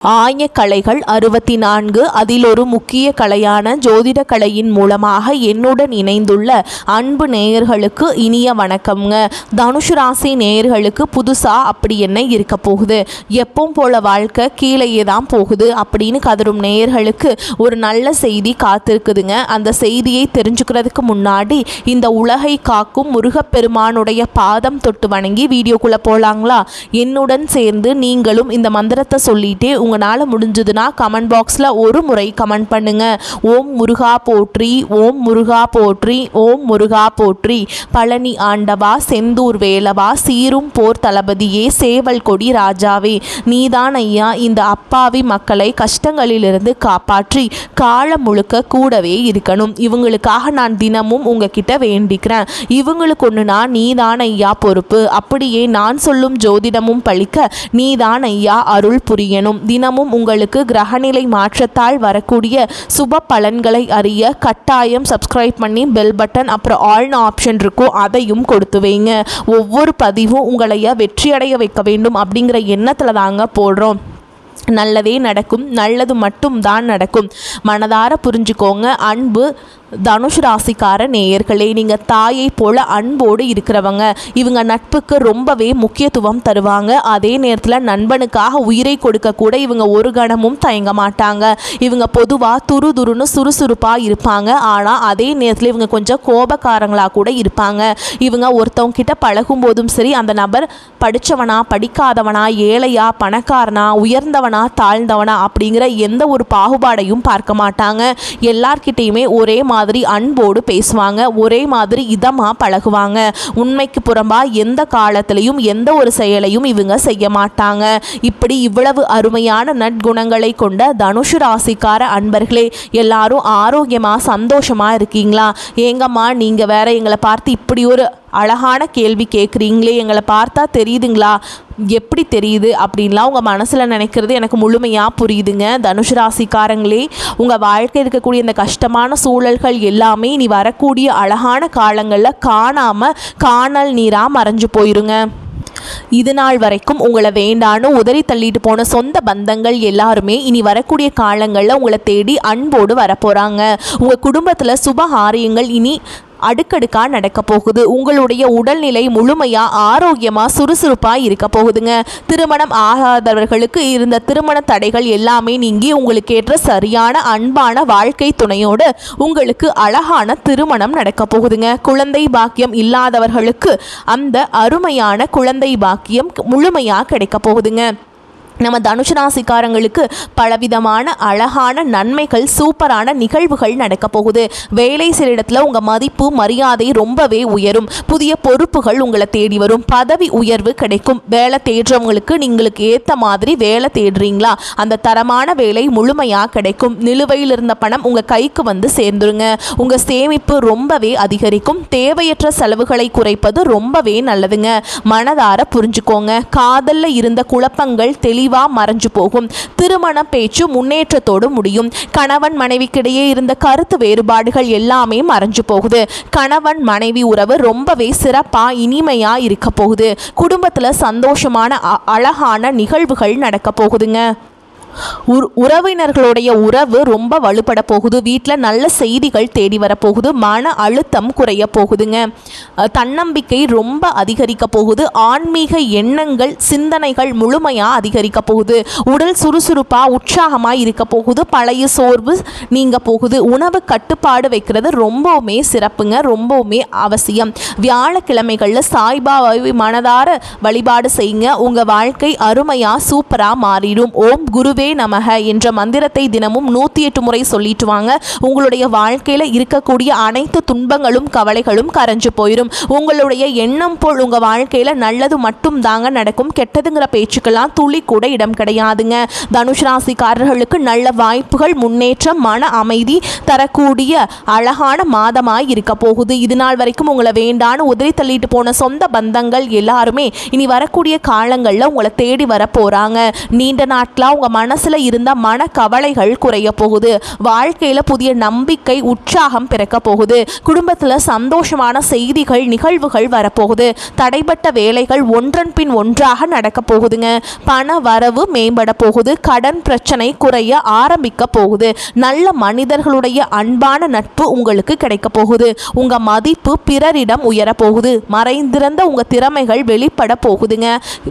ஆயக்கலைகள் 64 அதில் ஒரு முக்கிய கலையான ஜோதிட கலையின் மூலமாக என்னுடன் இணைந்துள்ள அன்பு நேயர்களுக்கு இனிய வணக்கம்ங்க. தனுஷ் ராசி நேயர்களுக்கு புதுசாக அப்படி என்ன இருக்க போகுது, எப்பவும் போல வாழ்க்கை கீழேயே தான் போகுது அப்படின்னு கதரும் நேயர்களுக்கு ஒரு நல்ல செய்தி காத்திருக்குதுங்க. அந்த செய்தியை தெரிஞ்சுக்கிறதுக்கு முன்னாடி இந்த உலகை காக்கும் முருகப்பெருமானுடைய பாதம் தொட்டு வணங்கி வீடியோக்குள்ளே போகலாங்களா? என்னுடன் சேர்ந்து நீங்களும் இந்த மந்திரத்தை சொல்லிட்டே உங்களால் முடிஞ்சதுன்னா கமெண்ட் பாக்ஸில் ஒரு முறை கமெண்ட் பண்ணுங்க. ஓம் முருகா போற்றி, ஓம் முருகா போற்றி, ஓம் முருகா போற்றி. பழனி ஆண்டவா, செந்தூர் வேலவா, சீரும் போர் தளபதியே, சேவல் கொடி ராஜாவே, நீதான் ஐயா இந்த அப்பாவி மக்களை கஷ்டங்களிலிருந்து காப்பாற்றி காலம் முழுக்க கூடவே இருக்கணும். இவங்களுக்காக நான் தினமும் உங்ககிட்ட வேண்டிக்கிறேன். இவங்களுக்கு ஒன்றுனா நீதான் ஐயா பொறுப்பு. அப்படியே நான் சொல்லும் ஜோதிடமும் பழிக்க நீதான் ஐயா அருள் புரியணும். தினமும் உங்களுக்கு கிரகநிலை மாற்றத்தால் வரக்கூடிய சுப பலன்களை அறிய கட்டாயம் சப்ஸ்கிரைப் பண்ணி பெல் பட்டன் அப்புறம் ஆல்னு ஆப்ஷன் இருக்கும், அதையும் கொடுத்து வைங்க. ஒவ்வொரு பதிவும் உங்களைய வெற்றியடைய வைக்க வேண்டும் அப்படிங்கிற எண்ணத்தில் தாங்க போடுறோம். நல்லதே நடக்கும், நல்லது மட்டும் தான் நடக்கும். மனதார புரிஞ்சுக்கோங்க. அன்பு தனுஷ் ராசிக்கார நேயர்களே, நீங்கள் தாயை போல அன்போடு இருக்கிறவங்க. இவங்க நட்புக்கு ரொம்பவே முக்கியத்துவம் தருவாங்க. அதே நேரத்தில் நண்பனுக்காக உயிரை கொடுக்க கூட இவங்க ஒரு கணமும் தயங்க மாட்டாங்க. இவங்க பொதுவாக துருதுருன்னு சுறுசுறுப்பாக இருப்பாங்க. ஆனால் அதே நேரத்தில் இவங்க கொஞ்சம் கோபக்காரங்களாக கூட இருப்பாங்க. இவங்க ஒருத்தவங்க கிட்ட பழகும் போதும் சரி, அந்த நபர் படித்தவனா படிக்காதவனா, ஏழையா பணக்காரனா, உயர்ந்தவனா தாழ்ந்தவனா அப்படிங்கிற எந்த ஒரு பாகுபாடையும் பார்க்க மாட்டாங்க. எல்லார்கிட்டையுமே ஒரே மாதிரி அன்போடு பேசுவாங்க, ஒரே மாதிரி இதமாக பழகுவாங்க. உண்மைக்கு புறம்பா எந்த காலத்திலையும் எந்த ஒரு செயலையும் இவங்க செய்ய மாட்டாங்க. இப்படி இவ்வளவு அருமையான நற்குணங்களை கொண்ட தனுஷ் ராசிக்கார அன்பர்களே, எல்லாரும் ஆரோக்கியமா சந்தோஷமா இருக்கீங்களா? ஏங்கம்மா நீங்க வேற எங்களை பார்த்து இப்படி ஒரு அழகான கேள்வி கேட்குறீங்களே, எங்களை பார்த்தா தெரியுதுங்களா? எப்படி தெரியுது அப்படின்லாம் உங்கள் மனசில் நினைக்கிறது எனக்கு முழுமையாக புரியுதுங்க. தனுஷ் ராசிக்காரங்களே, உங்கள் வாழ்க்கை இருக்கக்கூடிய இந்த கஷ்டமான சூழல்கள் எல்லாமே இனி வரக்கூடிய அழகான காலங்களில் காணாமல் காணல் நீராக மறைஞ்சு போயிருங்க. இது நாள் வரைக்கும் உங்களை வேண்டான்னு உதறி தள்ளிட்டு போன சொந்த பந்தங்கள் எல்லாருமே இனி வரக்கூடிய காலங்களில் உங்களை தேடி அன்போடு வரப்போகிறாங்க. உங்கள் குடும்பத்தில் சுபகாரியங்கள் இனி அடுக்கடுக்காக நடக்க போகுது. உங்களுடைய உடல்நிலை முழுமையாக ஆரோக்கியமாக சுறுசுறுப்பாக இருக்க போகுதுங்க. திருமணம் ஆகாதவர்களுக்கு இருந்த திருமண தடைகள் எல்லாமே நீங்கி உங்களுக்கு ஏற்ற சரியான அன்பான வாழ்க்கை துணையோடு உங்களுக்கு அழகான திருமணம் நடக்க போகுதுங்க. குழந்தை பாக்கியம் இல்லாதவர்களுக்கு அந்த அருமையான குழந்தை பாக்கியம் முழுமையாக கிடைக்க போகுதுங்க. நம்ம தனுஷ் ராசிக்காரங்களுக்கு பலவிதமான அழகான நன்மைகள், சூப்பரான நிகழ்வுகள் நடக்க போகுது. வேலை செய்கிற இடத்துல உங்கள் மதிப்பு மரியாதை ரொம்பவே உயரும். புதிய பொறுப்புகள் உங்களை தேடி வரும். பதவி உயர்வு கிடைக்கும். வேலை தேடுறவங்களுக்கு நீங்களுக்கு ஏற்ற மாதிரி வேலை தேடுறீங்களா, அந்த தரமான வேலை முழுமையாக கிடைக்கும். நிலுவையில் இருந்த பணம் உங்கள் கைக்கு வந்து சேர்ந்துருங்க. உங்கள் சேமிப்பு ரொம்பவே அதிகரிக்கும். தேவையற்ற செலவுகளை குறைப்பது ரொம்பவே நல்லதுங்க. மனதார புரிஞ்சுக்கோங்க. காதலில் இருந்த குழப்பங்கள் தெளிவாக மறைஞ்சு போகும். திருமண பேச்சு முன்னேற்றத்தோடு முடியும். கணவன் மனைவிக்கிடையே இருந்த கருத்து வேறுபாடுகள் எல்லாமே மறைஞ்சு போகுது. கணவன் மனைவி உறவு ரொம்பவே சிறப்பா இனிமையா இருக்க போகுது. குடும்பத்துல சந்தோஷமான அழகான நிகழ்வுகள் நடக்க போகுதுங்க. உறவினர்களுடைய உறவு ரொம்ப வலுப்பட போகுது. வீட்டில் நல்ல செய்திகள் தேடி வரப்போகுது. மன அழுத்தம் குறைய போகுதுங்க. தன்னம்பிக்கை ரொம்ப அதிகரிக்க போகுது. ஆன்மீக எண்ணங்கள் சிந்தனைகள் முழுமையாக அதிகரிக்க போகுது. உடல் சுறுசுறுப்பாக உற்சாகமாக இருக்க போகுது. பழைய சோர்வு நீங்க போகுது. உணவு கட்டுப்பாடு வைக்கிறது ரொம்பவுமே சிறப்புங்க, ரொம்பவுமே அவசியம். வியாழக்கிழமைகளில் சாய்பாபாவை மனதார வழிபாடு செய்யுங்க. உங்கள் வாழ்க்கை அருமையாக சூப்பராக மாறிடும். ஓம் குருவே நமக என்ற மந்திரத்தை தினமும் 108 முறை சொல்லிட்டு வாங்க. உங்களுடைய வாழ்க்கையில இருக்கக்கூடிய அனைத்து துன்பங்களும் கவலைகளும் கரைஞ்சு போயிடும். உங்களுடைய எண்ணம் போல் உங்க வாழ்க்கையில நல்லது மட்டும் தாங்க நடக்கும். கெட்டதுங்கிற பேச்சுக்கெல்லாம் துளி கூட இடம் கிடையாதுங்க. தனுஷ் ராசிக்காரர்களுக்கு நல்ல வாய்ப்புகள், முன்னேற்றம், மன அமைதி தரக்கூடிய அழகான மாதமாய் இருக்க போகுது. இது நாள் வரைக்கும் உங்களை வேண்டான்னு உதறி தள்ளிட்டு போன சொந்த பந்தங்கள் எல்லாருமே இனி வரக்கூடிய காலங்களில் உங்களை தேடி வர போறாங்க. நீண்ட நாட்களா உங்க மன மனசுல இருந்த மன கவலைகள் குறைய போகுது. வாழ்க்கையில புதிய நம்பிக்கை உற்சாகம் பிறக்க போகுது. குடும்பத்துல சந்தோஷமான செய்திகள் நிகழ்வுகள் வரப்போகுது. தடைப்பட்ட வேலைகள் ஒன்றன் பின் ஒன்றாக நடக்க போகுதுங்க. பண வரவு மேம்பட போகுது. கடன் பிரச்சனை குறைய ஆரம்பிக்க போகுது. நல்ல மனிதர்களுடைய அன்பான நட்பு உங்களுக்கு கிடைக்க போகுது. உங்க மதிப்பு பிறரிடம் உயர போகுது. மறைந்திருந்த உங்க திறமைகள் வெளிப்பட போகுதுங்க.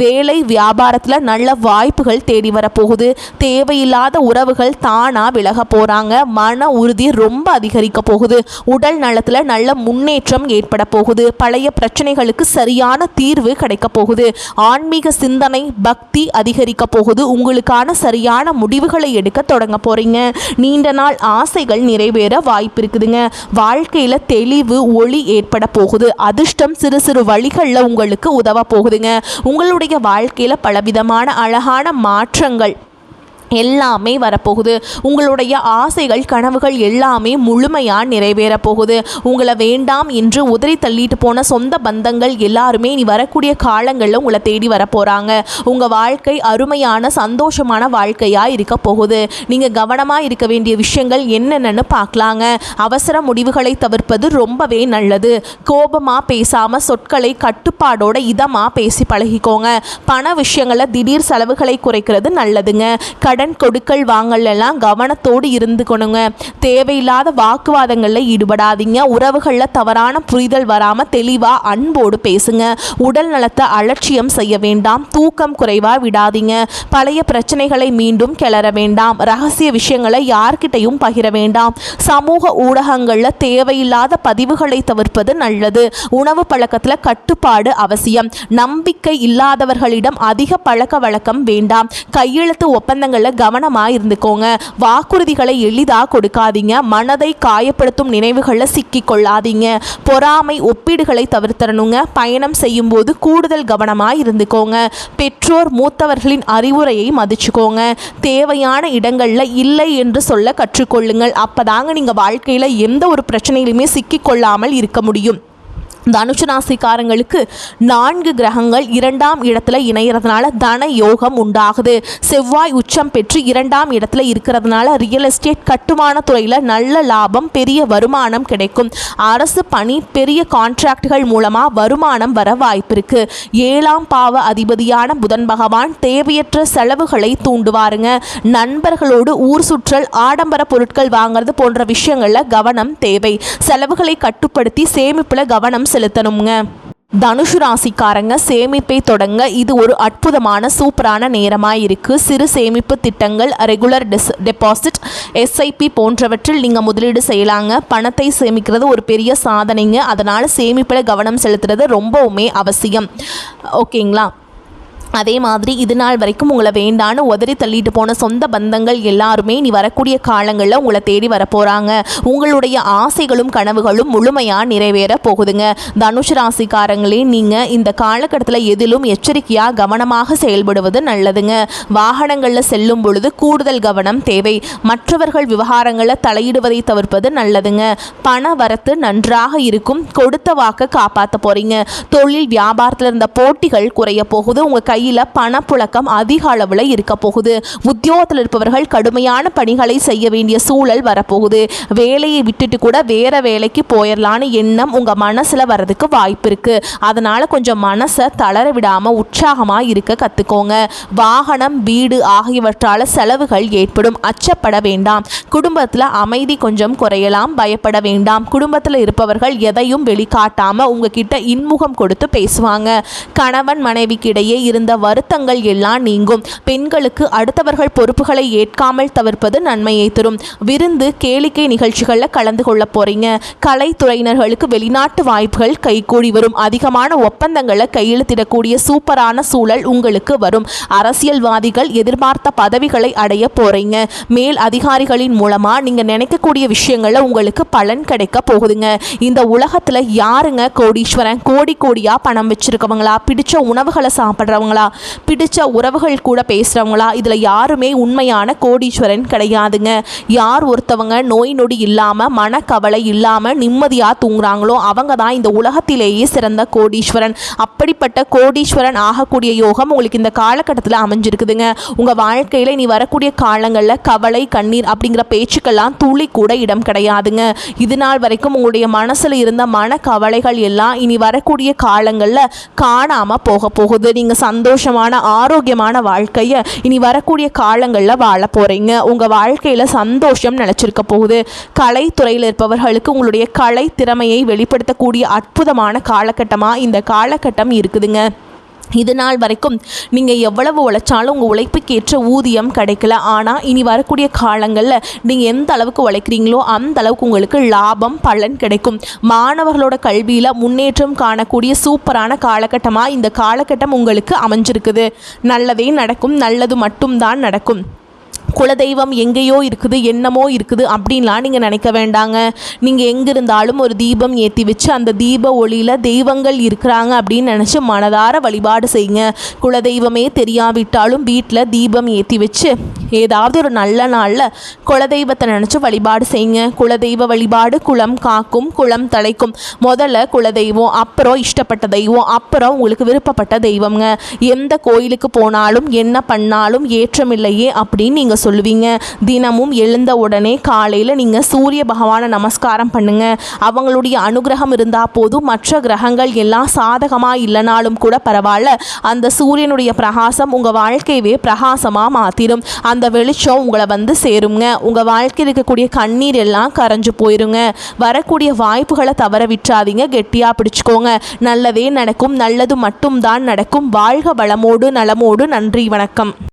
வேலை வியாபாரத்துல நல்ல வாய்ப்புகள் தேடி வரப்போகுது. தேவையில்லாத உறவுகள் தானா விலக போறாங்க. மன உறுதி ரொம்ப அதிகரிக்க போகுது. உடல் நலத்துல நல்ல முன்னேற்றம் ஏற்பட போகுது. பழைய பிரச்சனைகளுக்கு சரியான தீர்வு கிடைக்க போகுது. ஆன்மீக சிந்தனை பக்தி அதிகரிக்க போகுது. உங்களுக்கான சரியான முடிவுகளை எடுக்க தொடங்க போறீங்க. நீண்ட நாள் ஆசைகள் நிறைவேற வாய்ப்பு இருக்குதுங்க. வாழ்க்கையில தெளிவு ஒளி ஏற்பட போகுது. அதிர்ஷ்டம் சிறு சிறு வழிகளில் உங்களுக்கு உதவ போகுதுங்க. உங்களுடைய வாழ்க்கையில பலவிதமான அழகான மாற்றங்கள் எல்லாமே வரப்போகுது. உங்களுடைய ஆசைகள் கனவுகள் எல்லாமே முழுமையாக நிறைவேற போகுது. உங்களை வேண்டாம் என்று உதறி தள்ளிட்டு போன சொந்த பந்தங்கள் எல்லாருமே நீ வரக்கூடிய காலங்களில் உங்களை தேடி வரப்போகிறாங்க. உங்கள் வாழ்க்கை அருமையான சந்தோஷமான வாழ்க்கையாக இருக்க போகுது. நீங்கள் கவனமாக இருக்க வேண்டிய விஷயங்கள் என்னென்னு பார்க்கலாங்க. அவசர முடிவுகளை தவிர்ப்பது ரொம்பவே நல்லது. கோபமாக பேசாமல் சொற்களை கட்டுப்பாடோட இதமாக பேசி பழகிக்கோங்க. பண விஷயங்களை திடீர் செலவுகளை குறைக்கிறது நல்லதுங்க. கடன் கொடுக்கல் வாங்கல் எல்லாம் கவனத்தோடு இருந்துக்கணுங்க. தேவையில்லாத வாக்குவாதங்களில் ஈடுபடாதீங்க. உறவுகளில் தவறான புரிதல் வராமல் தெளிவாக அன்போடு பேசுங்க. உடல் நலத்தை அலட்சியம் செய்ய வேண்டாம். தூக்கம் குறைவாக விடாதீங்க. பழைய பிரச்சனைகளை மீண்டும் கிளற வேண்டாம். ரகசிய விஷயங்களை யார்கிட்டையும் பகிர வேண்டாம். சமூக ஊடகங்களில் தேவையில்லாத பதிவுகளை தவிர்ப்பது நல்லது. உணவு பழக்கத்தில் கட்டுப்பாடு அவசியம். நம்பிக்கை இல்லாதவர்களிடம் அதிக பழக்க வழக்கம் வேண்டாம். கையெழுத்து ஒப்பந்தங்களில் கவனமாக இருந்துக்கோங்க. வாக்குறுதிகளை எளிதாக கொடுக்காதீங்க. மனதை காயப்படுத்தும் நினைவுகளில் சிக்கிக் கொள்ளாதீங்க. பொறாமை ஒப்பீடுகளை தவிர்த்தரணுங்க. பயணம் செய்யும் போது கூடுதல் கவனமாக இருந்துக்கோங்க. பெற்றோர் மூத்தவர்களின் அறிவுரையை மதிச்சுக்கோங்க. தேவையான இடங்களில் இல்லை என்று சொல்ல கற்றுக்கொள்ளுங்கள். அப்பதாங்க நீங்கள் வாழ்க்கையில் எந்த ஒரு பிரச்சனையிலுமே சிக்கிக்கொள்ளாமல் இருக்க முடியும். தனுசு ராசிக்காரங்களுக்கு 4 கிரகங்கள் 2ஆம் இடத்துல இணைகிறதுனால தன யோகம் உண்டாகுது. செவ்வாய் உச்சம் பெற்று 2ஆம் இடத்துல இருக்கிறதுனால ரியல் எஸ்டேட் கட்டுமான துறையில் நல்ல லாபம் பெரிய வருமானம் கிடைக்கும். அரசு பணி பெரிய கான்ட்ராக்டுகள் மூலமாக வருமானம் வர வாய்ப்பு இருக்கு. 7ஆம் பாவ அதிபதியான புதன் பகவான் தேவையற்ற செலவுகளை தூண்டுவாருங்க. நண்பர்களோடு ஊர் சுற்றல் ஆடம்பர பொருட்கள் வாங்குறது போன்ற விஷயங்களில் கவனம் தேவை. செலவுகளை கட்டுப்படுத்தி சேமிப்பில் கவனம் செலுத்தணுங்க. தனுசு ராசிக்காரங்க சேமிப்பை தொடங்க இது ஒரு அற்புதமான சூப்பரான நேரமாக இருக்குது. சிறு சேமிப்பு திட்டங்கள் ரெகுலர் டெபாசிட் SIP போன்றவற்றில் நீங்கள் முதலீடு செய்யலாங்க. பணத்தை சேமிக்கிறது ஒரு பெரிய சாதனைங்க. அதனால் சேமிப்பில் கவனம் செலுத்துறது ரொம்பவுமே அவசியம். ஓகேங்களா? அதே மாதிரி இது நாள் வரைக்கும் உங்களை வேண்டான்னு உதறி தள்ளிட்டு போன சொந்த பந்தங்கள் எல்லாருமே நீ வரக்கூடிய காலங்களில் உங்களை தேடி வரப்போகிறாங்க. உங்களுடைய ஆசைகளும் கனவுகளும் முழுமையாக நிறைவேற போகுதுங்க. தனுஷ் ராசிக்காரங்களே, நீங்கள் இந்த காலகட்டத்தில் எதிலும் எச்சரிக்கையாக கவனமாக செயல்படுவது நல்லதுங்க. வாகனங்களில் செல்லும் பொழுது கூடுதல் கவனம் தேவை. மற்றவர்கள் விவகாரங்களில் தலையிடுவதை தவிர்ப்பது நல்லதுங்க. பண வரத்து நன்றாக இருக்கும். கொடுத்த வாக்க காப்பாற்ற போகிறீங்க. தொழில் வியாபாரத்தில் இருந்த போட்டிகள் குறைய போகுது. உங்கள் கையில் பணப்புழக்கம் அதிக அளவில் இருக்க போகுது. உத்தியோகத்தில் இருப்பவர்கள் கடுமையான பணிகளை செய்ய வேண்டிய சூழல் வரப்போகுது. வேலையை விட்டுட்டு கூட வேற வேலைக்கு போயிடலான்னு எண்ணம் உங்கள் மனசில் வர்றதுக்கு வாய்ப்பு இருக்கு. அதனால கொஞ்சம் மனசை தளர விடாமல் உற்சாகமாக இருக்க கற்றுக்கோங்க. வாகனம் வீடு ஆகியவற்றால் செலவுகள் ஏற்படும். அச்சப்பட வேண்டாம். குடும்பத்தில் அமைதி கொஞ்சம் குறையலாம். பயப்பட வேண்டாம். குடும்பத்தில் இருப்பவர்கள் எதையும் வெளிக்காட்டாமல் உங்ககிட்ட இன்முகம் கொடுத்து பேசுவாங்க. கணவன் மனைவிக்கு இடையே இருந்த வருத்தங்கள் எல்லாம் நீங்கும். பெண்களுக்கு அடுத்தவர்கள் பொறுப்புகளை ஏற்காமல் தவிர்ப்பது நன்மையை தரும். விருந்து கேளிக்கை நிகழ்ச்சிகளில் கலந்து கொள்ள போறீங்க. கலைத்துறையினர்களுக்கு வெளிநாட்டு வாய்ப்புகள் கைகூடி வரும். அதிகமான ஒப்பந்தங்களை கையெழுத்திடக்கூடிய சூப்பரான சூழல் உங்களுக்கு வரும். அரசியல்வாதிகள் எதிர்பார்த்த பதவிகளை அடைய போறீங்க. மேல் அதிகாரிகளின் மூலமா நீங்க நினைக்கக்கூடிய விஷயங்கள்ல உங்களுக்கு பலன் கிடைக்க போகுதுங்க. இந்த உலகத்துல யாருங்க கோடீஸ்வரன்? கோடி கோடியா பணம் வச்சிருக்கவங்களா? பிடிச்ச உணவுகளை சாப்பிட்றவங்களா? பேசுகிறவங்களா, பிடிச்ச உறவுகள் கூட பேசுகிறவங்களா, இதில் யாருமே உண்மையான கோடீஸ்வரன் கிடையாதுங்க. யார் ஒருத்தவங்க நோய் நொடி இல்லாமல் மனக்கவலை இல்லாமல் நிம்மதியாக தூங்குறாங்களோ அவங்க தான் இந்த உலகத்திலேயே சிறந்த கோடீஸ்வரன். அப்படிப்பட்ட கோடீஸ்வரன் ஆகக்கூடிய யோகம் உங்களுக்கு இந்த காலகட்டத்தில் அமைஞ்சிருக்குதுங்க. உங்கள் வாழ்க்கையில் இனி வரக்கூடிய காலங்களில் கவலை கண்ணீர் அப்படிங்கிற பேச்சுக்கெல்லாம் துளி கூட இடம் கிடையாதுங்க. இது நாள் வரைக்கும் உங்களுடைய மனசில் இருந்த மனக்கவலைகள் எல்லாம் இனி வரக்கூடிய காலங்களில் காணாமல் போக போகுது. நீங்கள் சந்தோஷமான ஆரோக்கியமான வாழ்க்கையை இனி வரக்கூடிய காலங்களில் வாழ போகிறீங்க. உங்கள் வாழ்க்கையில் சந்தோஷம் நிலச்சிருக்க போகுது. கலைத்துறையில் இருப்பவர்களுக்கு உங்களுடைய கலை திறமையை வெளிப்படுத்தக்கூடிய அற்புதமான காலகட்டமாக இந்த காலகட்டம் இருக்குதுங்க. இது நாள் வரைக்கும் நீங்கள் எவ்வளவு உழைச்சாலும் உங்கள் உழைப்புக்கேற்ற ஊதியம் கிடைக்கல. ஆனால் இனி வரக்கூடிய காலங்களில் நீங்கள் எந்த அளவுக்கு உழைக்கிறீங்களோ அந்த அளவுக்கு உங்களுக்கு லாபம் பலன் கிடைக்கும். மாணவர்களோட கல்வியில் முன்னேற்றம் காணக்கூடிய சூப்பரான காலகட்டமாக இந்த காலகட்டம் உங்களுக்கு அமைஞ்சிருக்குது. நல்லதே நடக்கும், நல்லது மட்டும்தான் நடக்கும். குலதெய்வம் எங்கேயோ இருக்குது, என்னமோ இருக்குது அப்படின்லாம் நீங்கள் நினைக்க வேண்டாங்க. நீங்கள் எங்கே இருந்தாலும் ஒரு தீபம் ஏற்றி வச்சு அந்த தீப ஒளியில் தெய்வங்கள் இருக்கிறாங்க அப்படின்னு நினச்சி மனதார வழிபாடு செய்யுங்க. குலதெய்வமே தெரியாவிட்டாலும் வீட்டில் தீபம் ஏற்றி வச்சு ஏதாவது ஒரு நல்ல நாளில் குலதெய்வத்தை நினச்சி வழிபாடு செய்யுங்க. குலதெய்வ வழிபாடு குலம் காக்கும், குலம் தலைக்கும். முதல்ல குலதெய்வம், அப்புறம் இஷ்டப்பட்ட தெய்வம், அப்புறம் உங்களுக்கு விருப்பப்பட்ட தெய்வங்க. எந்த கோயிலுக்கு போனாலும் என்ன பண்ணாலும் ஏற்றமில்லையே அப்படின்னு நீங்கள் சொல்லுவீங்க. தினமும் எழுந்த உடனே காலையில் நீங்கள் சூரிய பகவானை நமஸ்காரம் பண்ணுங்க. அவங்களுடைய அனுகிரகம் இருந்தால் போதும். மற்ற கிரகங்கள் எல்லாம் சாதகமாக இல்லைனாலும் கூட பரவாயில்ல, அந்த சூரியனுடைய பிரகாசம் உங்கள் வாழ்க்கையவே பிரகாசமாக மாற்றிடும். அந்த வெளிச்சம் உங்களை வந்து சேருங்க. உங்கள் வாழ்க்கையில் இருக்கக்கூடிய கண்ணீர் எல்லாம் கரைஞ்சு போயிருங்க. வரக்கூடிய வாய்ப்புகளை தவற விட்டுறாதீங்க, கெட்டியாக பிடிச்சிக்கோங்க. நல்லதே நடக்கும், நல்லது மட்டும்தான் நடக்கும். வாழ்க வளமோடு நலமோடு. நன்றி, வணக்கம்.